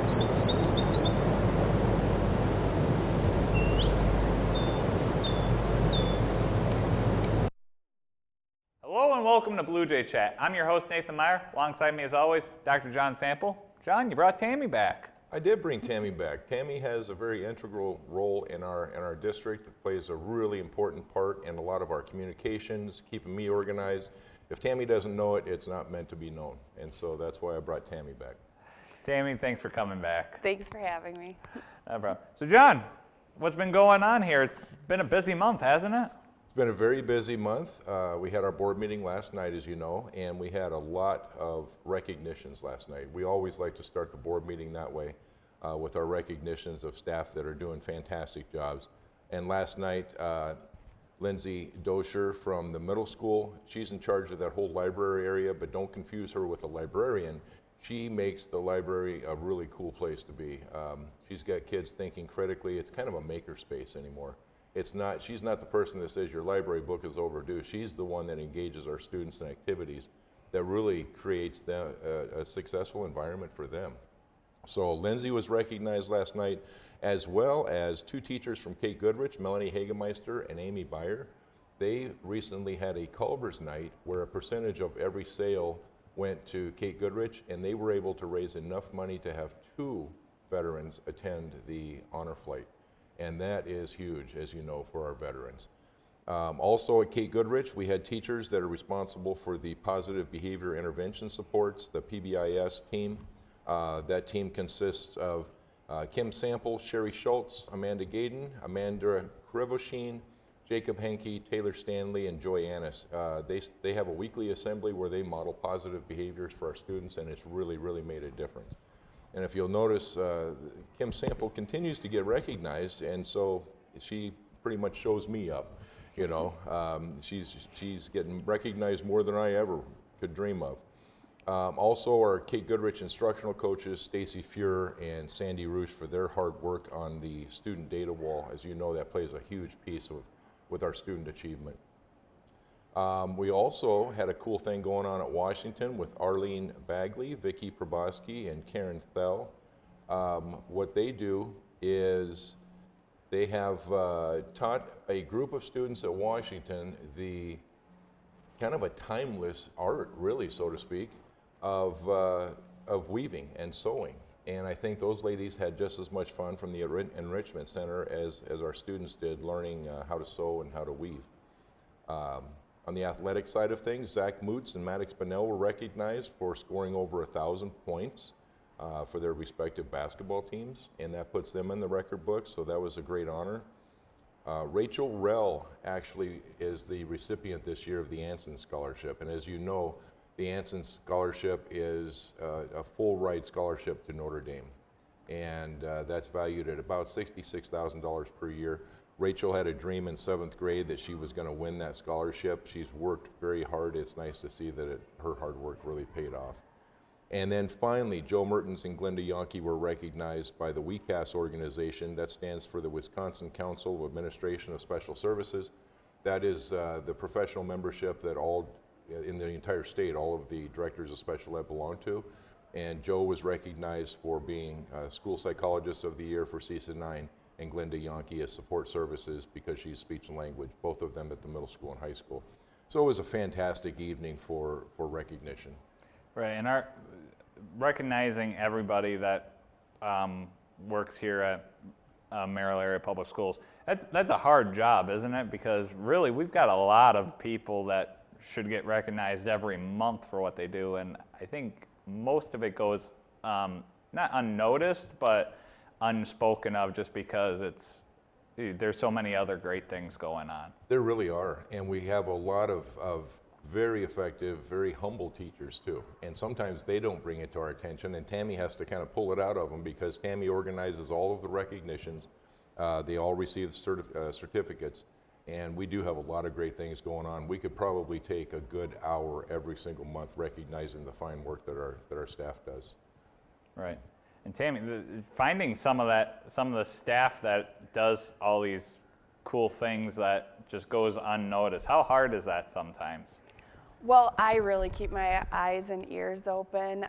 Hello and welcome to Bluejay Chat. I'm your host, Nathan Meyer. Alongside me, as always, Dr. John Sample. John, you brought Tammy back. I did bring Tammy back. Tammy has a very integral role in our district. It plays a really important part in a lot of our communications, keeping me organized. If Tammy doesn't know it, it's not meant to be known. And so that's why I brought Tammy back. Tammy, thanks for coming back. Thanks for having me. No problem. So John, what's been going on here? It's been a busy month, hasn't it? It's been a very busy month. We had our board meeting last night, as you know, and we had a lot of recognitions last night. We always like to start the board meeting that way with our recognitions of staff that are doing fantastic jobs. And last night, Lindsay Dosher from the middle school, she's in charge of that whole library area, but don't confuse her with a librarian. She makes the library a really cool place to be. She's got kids thinking critically. It's kind of a maker space anymore. She's not the person that says your library book is overdue. She's the one that engages our students in activities that really creates a successful environment for them. So Lindsay was recognized last night, as well as two teachers from Kate Goodrich, Melanie Hagemeister and Amy Beyer. They recently had a Culver's night where a percentage of every sale went to Kate Goodrich, and they were able to raise enough money to have 2 veterans attend the honor flight. And that is huge, as you know, for our veterans. Also at Kate Goodrich, we had teachers that are responsible for the positive behavior intervention supports, the PBIS team. That team consists of Kim Sample, Sherry Schultz, Amanda Gaden, Amanda Krivoshin, Jacob Henke, Taylor Stanley, and Joy Annis. They have a weekly assembly where they model positive behaviors for our students, and it's really, really made a difference. And if you'll notice, Kim Sample continues to get recognized, and so she pretty much shows me up. You know, she's getting recognized more than I ever could dream of. Also, our Kate Goodrich instructional coaches, Stacy Fuhrer and Sandy Roosh, for their hard work on the student data wall. As you know, that plays a huge piece with our student achievement. We also had a cool thing going on at Washington with Arlene Bagley, Vicki Proboski, and Karen Thel. What they do is they have taught a group of students at Washington the kind of a timeless art, really, so to speak, of weaving and sewing. And I think those ladies had just as much fun from the Enrichment Center as our students did, learning how to sew and how to weave. On the athletic side of things, Zach Moots and Maddox Bonnell were recognized for scoring over 1,000 points for their respective basketball teams, and that puts them in the record book, so that was a great honor. Rachel Rell actually is the recipient this year of the Anson Scholarship, and as you know, the Anson Scholarship is a full ride scholarship to Notre Dame, and that's valued at about $66,000 per year. Rachel had a dream in 7th grade that she was going to win that scholarship. She's worked very hard. It's nice to see that her hard work really paid off. And then finally, Joe Mertens and Glenda Yonke were recognized by the WECAS organization. That stands for the Wisconsin Council of Administration of Special Services. That is the professional membership that in the entire state, all of the directors of special ed belong to. And Joe was recognized for being School Psychologist of the Year for CESA 9. And Glenda Yonke as support services because she's speech and language, both of them at the middle school and high school. So it was a fantastic evening for recognition. Right, and recognizing everybody that works here at Merrill Area Public Schools, that's a hard job, isn't it? Because really, we've got a lot of people that should get recognized every month for what they do, and I think most of it goes not unnoticed, but unspoken of, just because there's so many other great things going on. There really are, and we have a lot of very effective, very humble teachers too, and sometimes they don't bring it to our attention, and Tammy has to kind of pull it out of them because Tammy organizes all of the recognitions. They all receive certificates, and we do have a lot of great things going on. We could probably take a good hour every single month recognizing the fine work that our staff does. Right. And Tammy, finding some of the staff that does all these cool things that just goes unnoticed, how hard is that sometimes? Well, I really keep my eyes and ears open.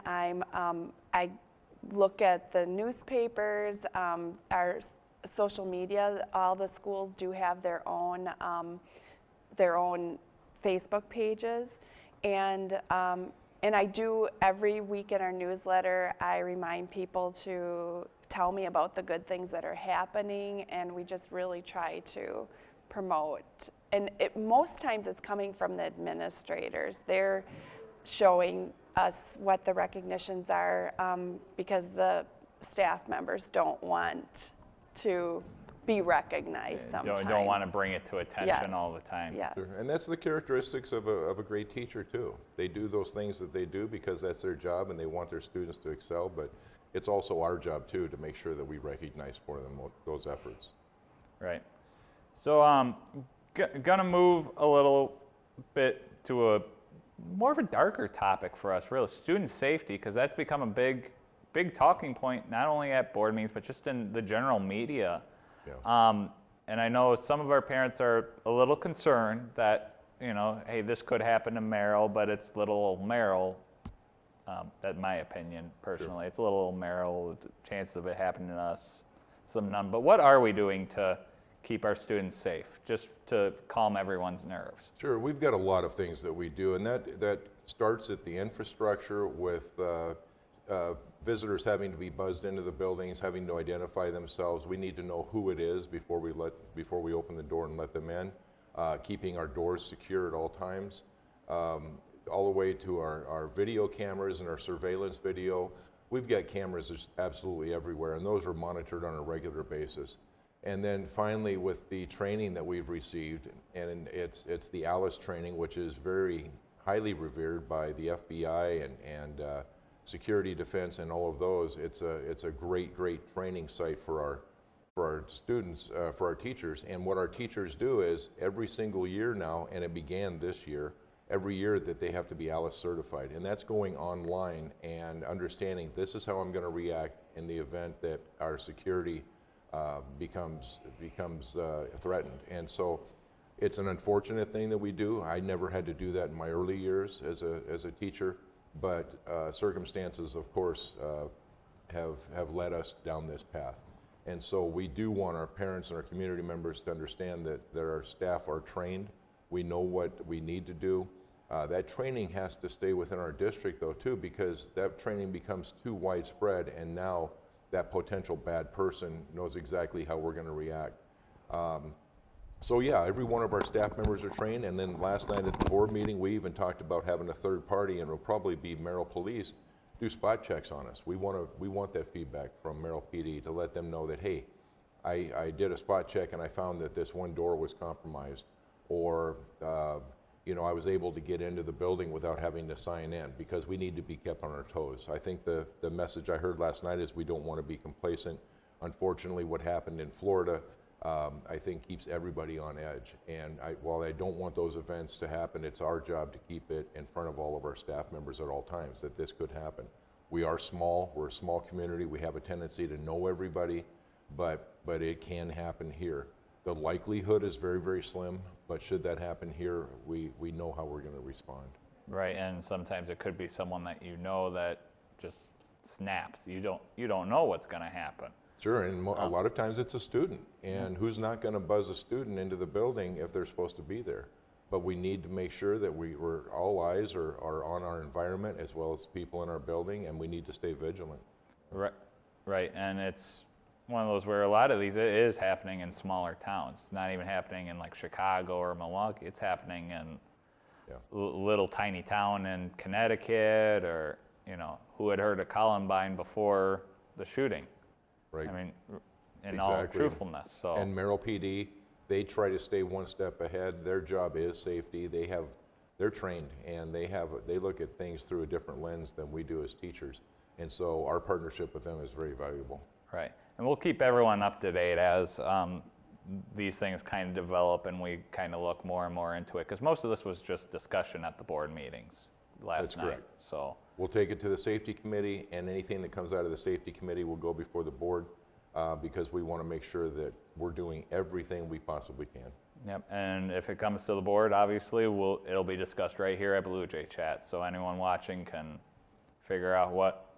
look at the newspapers, our social media. All the schools do have their own Facebook pages, and I do every week in our newsletter. I remind people to tell me about the good things that are happening, and we just really try to promote. And most times it's coming from the administrators. They're showing us what the recognitions are, because the staff members don't want to be recognized sometimes. Don't want to bring it to attention all the time. Yes. Sure. And that's the characteristics of a great teacher too. They do those things that they do because that's their job and they want their students to excel, but it's also our job too to make sure that we recognize for them those efforts. Right. So gonna move a little bit to a more of a darker topic for us, really, student safety, because that's become a big talking point, not only at board meetings, but just in the general media. Yeah. And I know some of our parents are a little concerned that, hey, this could happen to Merrill, but it's little old Merrill. That's my opinion, personally. Sure. It's little old Merrill, the chances of it happening to us, some none. But what are we doing to keep our students safe, just to calm everyone's nerves? Sure, we've got a lot of things that we do, and that starts at the infrastructure with visitors having to be buzzed into the buildings, having to identify themselves. We need to know who it is before we open the door and let them in. Keeping our doors secure at all times, all the way to our video cameras and our surveillance video. We've got cameras just absolutely everywhere, and those are monitored on a regular basis. And then finally, with the training that we've received, and it's the ALICE training, which is very highly revered by the FBI and security, defense, and all of those. It's a great training site for our students, for our teachers. And what our teachers do is every single year now, and it began this year, every year that they have to be ALICE certified, and that's going online and understanding this is how I'm going to react in the event that our security becomes threatened. And so it's an unfortunate thing that we do. I never had to do that in my early years as a teacher, but circumstances, of course, have led us down this path. And so we do want our parents and our community members to understand that our staff are trained. We know what we need to do. That training has to stay within our district though too, because that training becomes too widespread, and now that potential bad person knows exactly how we're going to react. So yeah, every one of our staff members are trained, and then last night at the board meeting, we even talked about having a third party, and it'll probably be Merrill Police, do spot checks on us. We want that feedback from Merrill PD to let them know that, hey, I did a spot check and I found that this one door was compromised, or I was able to get into the building without having to sign in, because we need to be kept on our toes. I think the message I heard last night is we don't want to be complacent. Unfortunately, what happened in Florida, I think keeps everybody on edge. And while I don't want those events to happen, it's our job to keep it in front of all of our staff members at all times that this could happen. We are small, we're a small community, we have a tendency to know everybody, but it can happen here. The likelihood is very, very slim, but should that happen here, we know how we're going to respond. Right, and sometimes it could be someone that that just snaps. You don't know what's going to happen. Sure, and a lot of times it's a student, and who's not going to buzz a student into the building if they're supposed to be there? But we need to make sure that all eyes are on our environment as well as people in our building, and we need to stay vigilant. Right, and it's one of those where a lot of these, it is happening in smaller towns. It's not even happening in like Chicago or Milwaukee. It's happening in little tiny town in Connecticut, or who had heard of Columbine before the shooting. Right. I mean, in exactly. all truthfulness. So. And Merrill PD, they try to stay one step ahead. Their job is safety. They're trained, and they look at things through a different lens than we do as teachers. And so our partnership with them is very valuable. Right. And we'll keep everyone up to date as these things kind of develop and we kind of look more and more into it. Because most of this was just discussion at the board meetings last night. Correct. So we'll take it to the safety committee, and anything that comes out of the safety committee will go before the board, because we want to make sure that we're doing everything we possibly can. Yep. And if it comes to the board, obviously it'll be discussed right here at Bluejay Chat. So anyone watching can figure out what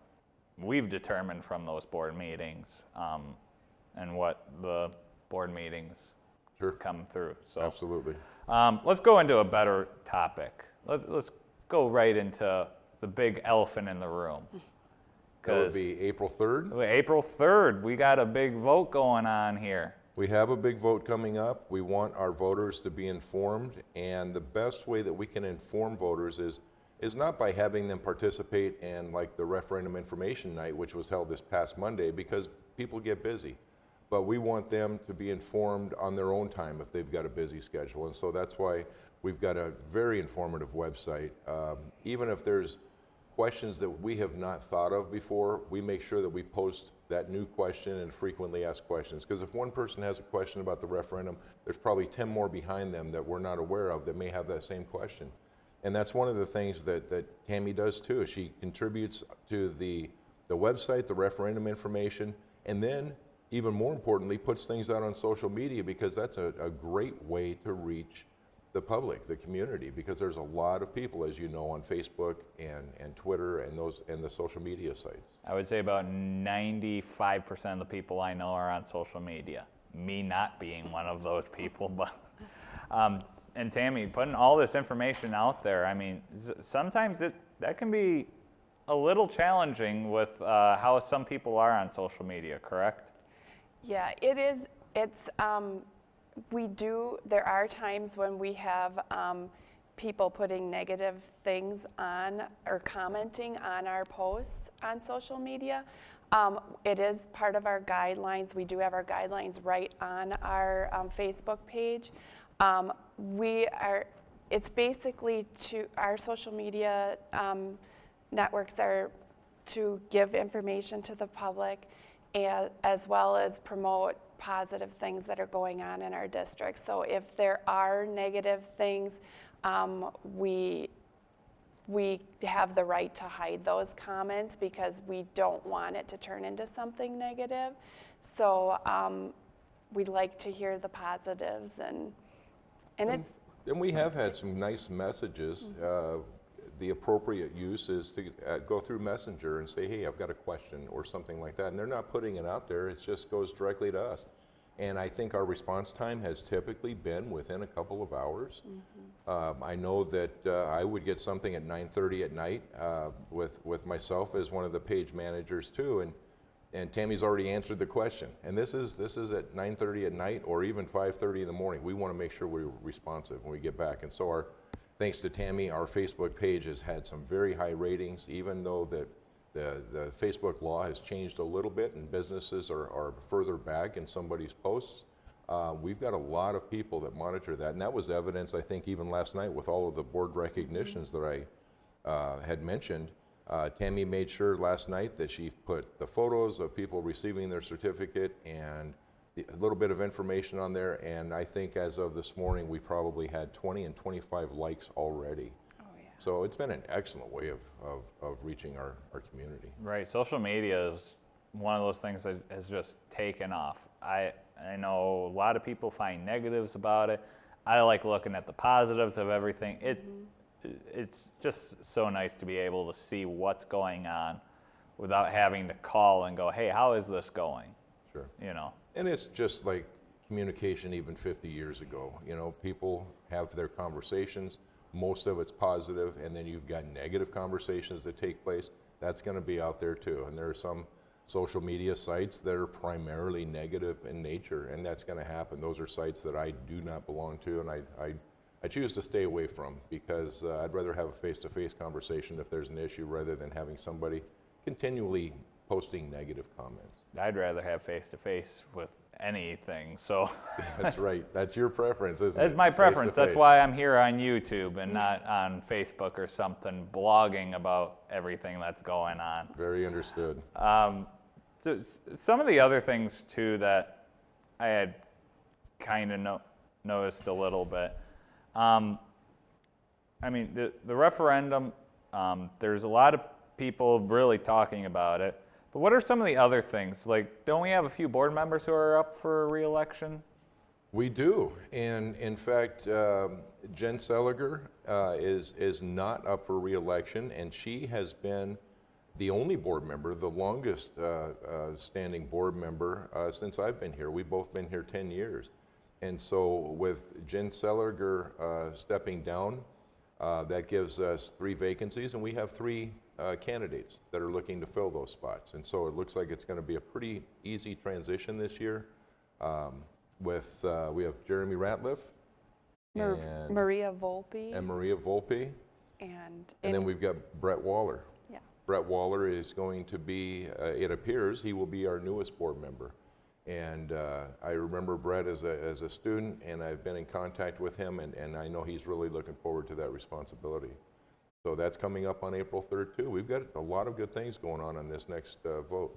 we've determined from those board meetings, and what the board meetings Sure. come through. So Absolutely. let's go into a better topic. Let's go right into the big elephant in the room. That would be April 3rd. April 3rd, we got a big vote going on here. We have a big vote coming up. We want our voters to be informed, and the best way that we can inform voters is not by having them participate in like the referendum information night, which was held this past Monday, because people get busy. But we want them to be informed on their own time if they've got a busy schedule. And so that's why we've got a very informative website. Even if there's questions that we have not thought of before, we make sure that we post that new question and frequently asked questions. Because if one person has a question about the referendum, there's probably 10 more behind them that we're not aware of that may have that same question. And that's one of the things that Tammy does too. She contributes to the website, the referendum information, and then even more importantly, puts things out on social media, because that's a great way to reach the public, the community, because there's a lot of people, as you know, on Facebook and Twitter and the social media sites. I would say about 95% of the people I know are on social media. Me not being one of those people, but and Tammy, putting all this information out there, I mean, sometimes that can be a little challenging with how some people are on social media, correct? Yeah, it is. It's, there are times when we have people putting negative things on or commenting on our posts on social media. It is part of our guidelines. We do have our guidelines right on our Facebook page. It's basically our social media networks are to give information to the public, as well as promote positive things that are going on in our district. So if there are negative things, we have the right to hide those comments because we don't want it to turn into something negative. So we like to hear the positives, and it's. And we have had some nice messages. The appropriate use is to go through Messenger and say, hey, I've got a question or something like that. And they're not putting it out there, it just goes directly to us. And I think our response time has typically been within a couple of hours. I know that I would get something at 9:30 at night with myself as one of the page managers too. And Tammy's already answered the question. And this is at 9:30 at night or even 5:30 in the morning. We want to make sure we're responsive when we get back. And so thanks to Tammy, our Facebook page has had some very high ratings, even though the Facebook law has changed a little bit and businesses are further back in somebody's posts. We've got a lot of people that monitor that, and that was evidence, I think, even last night with all of the board recognitions that I had mentioned. Tammy made sure last night that she put the photos of people receiving their certificate and a little bit of information on there, and I think as of this morning, we probably had 20 and 25 likes already. Oh, yeah. So it's been an excellent way of reaching our community. Right, social media is one of those things that has just taken off. I know a lot of people find negatives about it. I like looking at the positives of everything. It's just so nice to be able to see what's going on without having to call and go, hey, how is this going? Sure. You know. And it's just like communication even 50 years ago. You know, people have their conversations, most of it's positive, and then you've got negative conversations that take place. That's going to be out there too. And there are some social media sites that are primarily negative in nature, and that's going to happen. Those are sites that I do not belong to, and I choose to stay away from, because I'd rather have a face-to-face conversation if there's an issue rather than having somebody continually posting negative comments. I'd rather have face-to-face with anything, so. That's right. That's your preference, isn't it? That's my preference. Face-to-face. That's why I'm here on YouTube and not on Facebook or something, blogging about everything that's going on. Very understood. So some of the other things, too, that I had kind of noticed a little bit. I mean, the referendum, there's a lot of people really talking about it. But what are some of the other things? Like, don't we have a few board members who are up for re-election? We do, and in fact, Jen Seliger is not up for re-election, and she has been the only board member, the longest standing board member since I've been here. We've both been here 10 years. And so with Jen Seliger stepping down, that gives us 3 vacancies, and we have 3 candidates that are looking to fill those spots. And so it looks like it's going to be a pretty easy transition this year. We have Jeremy Ratliff, and Maria Volpe, and then we've got Brett Waller. Yeah. Brett Waller is going to be, it appears, he will be our newest board member. And I remember Brett as a student, and I've been in contact with him, and I know he's really looking forward to that responsibility. So that's coming up on April 3rd too. We've got a lot of good things going on this next vote.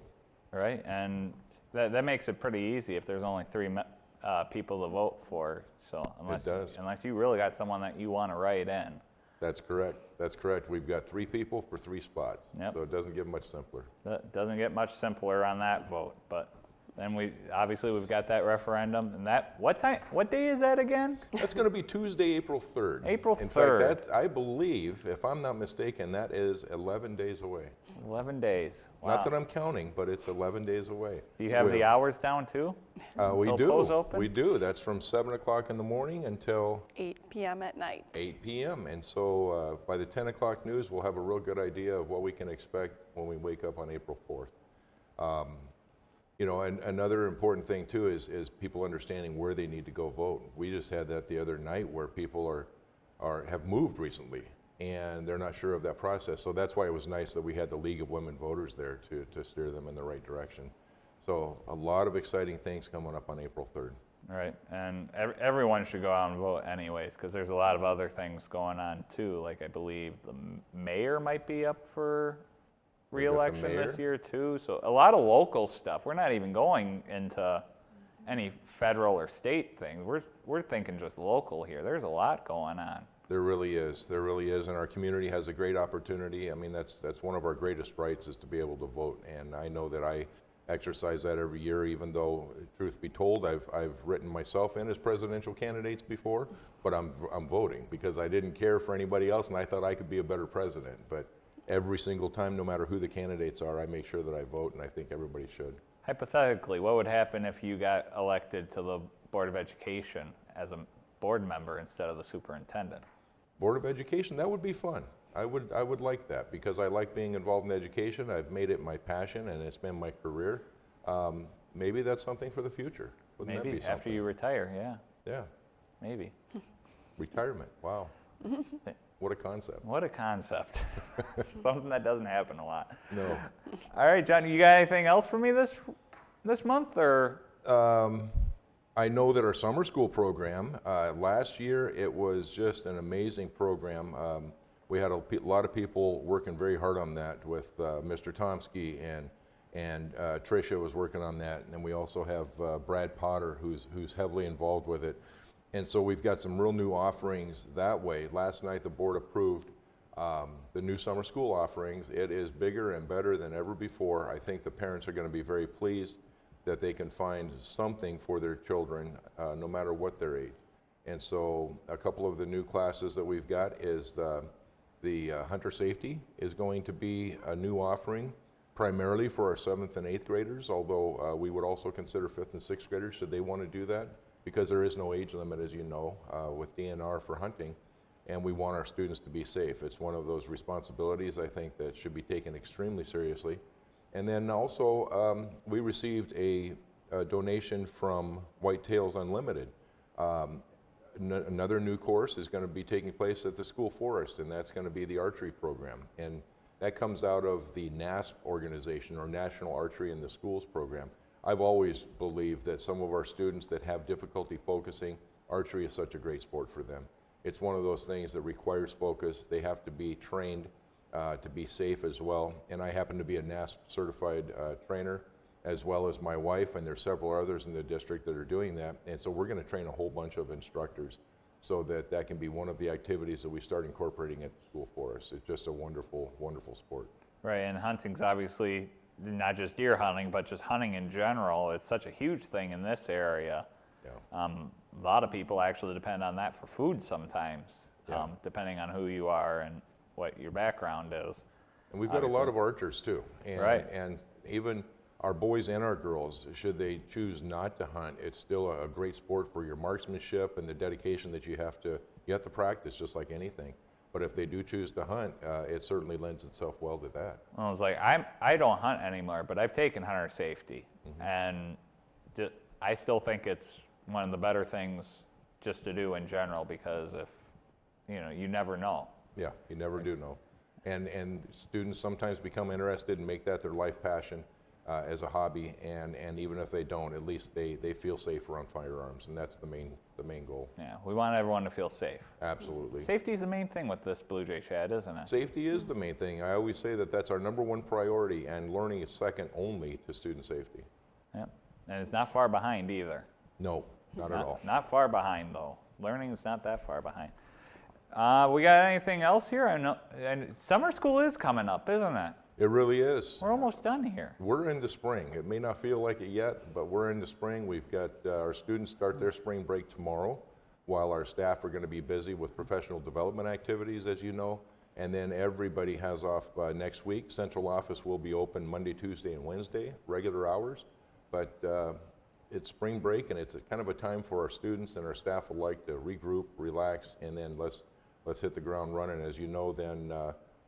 Right, and that makes it pretty easy if there's only 3 people to vote for. So unless you really got someone that you want to write in. That's correct. That's correct. We've got 3 people for 3 spots. Yep. So it doesn't get much simpler. That doesn't get much simpler on that vote, but then we've got that referendum, and what day is that again? That's going to be Tuesday, April 3rd. April 3rd. In fact, I believe, if I'm not mistaken, that is 11 days away. 11 days. Wow. Not that I'm counting, but it's 11 days away. Do you have the hours down too? We Until do. polls open? We do. That's from 7 o'clock in the morning until 8 p.m. at night. 8 p.m. And so by the 10 o'clock news, we'll have a real good idea of what we can expect when we wake up on April 4th. You know, and another important thing too is people understanding where they need to go vote. We just had that the other night where people have moved recently and they're not sure of that process. So that's why it was nice that we had the League of Women Voters there to steer them in the right direction. So a lot of exciting things coming up on April 3rd. Right, and everyone should go out and vote anyways, because there's a lot of other things going on too. Like I believe the mayor might be up for re-election this year too. So a lot of local stuff. We're not even going into any federal or state things. We're thinking just local here. There's a lot going on. There really is. There really is, and our community has a great opportunity. I mean, that's one of our greatest rights is to be able to vote, and I know that I exercise that every year, even though, truth be told, I've written myself in as presidential candidates before, but I'm voting because I didn't care for anybody else, and I thought I could be a better president. But every single time, no matter who the candidates are, I make sure that I vote, and I think everybody should. Hypothetically, what would happen if you got elected to the Board of Education as a board member instead of the superintendent? Board of Education, that would be fun. I would like that because I like being involved in education. I've made it my passion, and it's been my career. Maybe that's something for the future. Wouldn't that be something? After you retire, yeah. Yeah. Maybe. Retirement, wow. What a concept. What a concept. Something that doesn't happen a lot. No. All right, John, you got anything else for me this month, or? I know that our summer school program, last year, it was just an amazing program. We had a lot of people working very hard on that with Mr. Tomsky, and Tricia was working on that, and we also have Brad Potter, who's heavily involved with it. And so we've got some real new offerings that way. Last night the board approved the new summer school offerings. It is bigger and better than ever before. I think the parents are going to be very pleased that they can find something for their children no matter what their age. And so a couple of the new classes that we've got is the hunter safety is going to be a new offering primarily for our 7th and 8th graders, although we would also consider 5th and 6th graders should they want to do that, because there is no age limit, as you know, with DNR for hunting, and we want our students to be safe. It's one of those responsibilities, I think, that should be taken extremely seriously. And then also, we received a donation from Whitetails Unlimited. Another new course is going to be taking place at the school forest, and that's going to be the archery program. And that comes out of the NASP organization, or National Archery in the Schools program. I've always believed that some of our students that have difficulty focusing, archery is such a great sport for them. It's one of those things that requires focus. They have to be trained to be safe as well. And I happen to be a NASP certified trainer, as well as my wife, and there's several others in the district that are doing that. And so we're going to train a whole bunch of instructors so that that can be one of the activities that we start incorporating at the school for us. It's just a wonderful, wonderful sport. Right, and hunting's obviously not just deer hunting, but just hunting in general. It's such a huge thing in this area. Yeah. A lot of people actually depend on that for food sometimes, Yeah. Depending on who you are and what your background is. And we've got a lot of archers too. And, Right. and even our boys and our girls, should they choose not to hunt, it's still a great sport for your marksmanship and the dedication that you have to practice just like anything. But if they do choose to hunt, it certainly lends itself well to that. I was like, I don't hunt anymore, but I've taken hunter safety, and I still think it's one of the better things just to do in general, because if, you never know. Yeah, you never do know. And students sometimes become interested and make that their life passion as a hobby, and even if they don't, at least they feel safe around firearms, and that's the main goal. Yeah, we want everyone to feel safe. Absolutely. Safety is the main thing with this Bluejay Chat, isn't it? Safety is the main thing. I always say that that's our #1 priority, and learning is second only to student safety. Yep. And it's not far behind either. No, not at all. Not far behind, though. Learning is not that far behind. We got anything else here? I know, and summer school is coming up, isn't it? It really is. We're almost done here. We're into spring. It may not feel like it yet, but we're into spring. We've got our students start their spring break tomorrow, while our staff are going to be busy with professional development activities, as you know. And then everybody has off next week. Central office will be open Monday, Tuesday, and Wednesday, regular hours. But it's spring break, and it's kind of a time for our students and our staff alike to regroup, relax, and then let's hit the ground running. As you know, then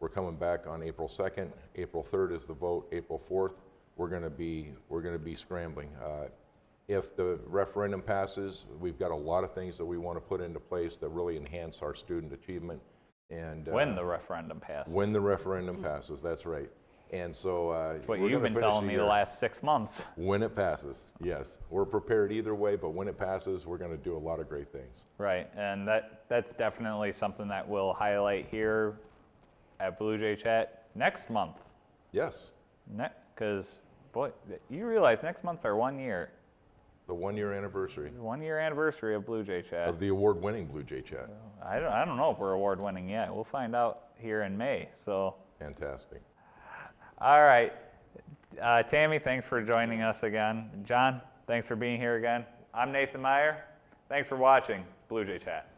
we're coming back on April 2nd. April 3rd is the vote. April 4th, we're going to be scrambling. If the referendum passes, we've got a lot of things that we want to put into place that really enhance our student achievement. And when the referendum passes. When the referendum passes, that's right. And so that's what you've been telling me the last 6 months. When it passes, yes. We're prepared either way, but when it passes, we're going to do a lot of great things. Right, and that's definitely something that we'll highlight here at Bluejay Chat next month. Yes. Because, boy, you realize next month's our 1 year. The 1 year anniversary. 1 year anniversary of Bluejay Chat. Of the award-winning Bluejay Chat. I don't know if we're award-winning yet. We'll find out here in May. So. Fantastic. All right. Tammy, thanks for joining us again. John, thanks for being here again. I'm Nathan Meyer. Thanks for watching Bluejay Chat.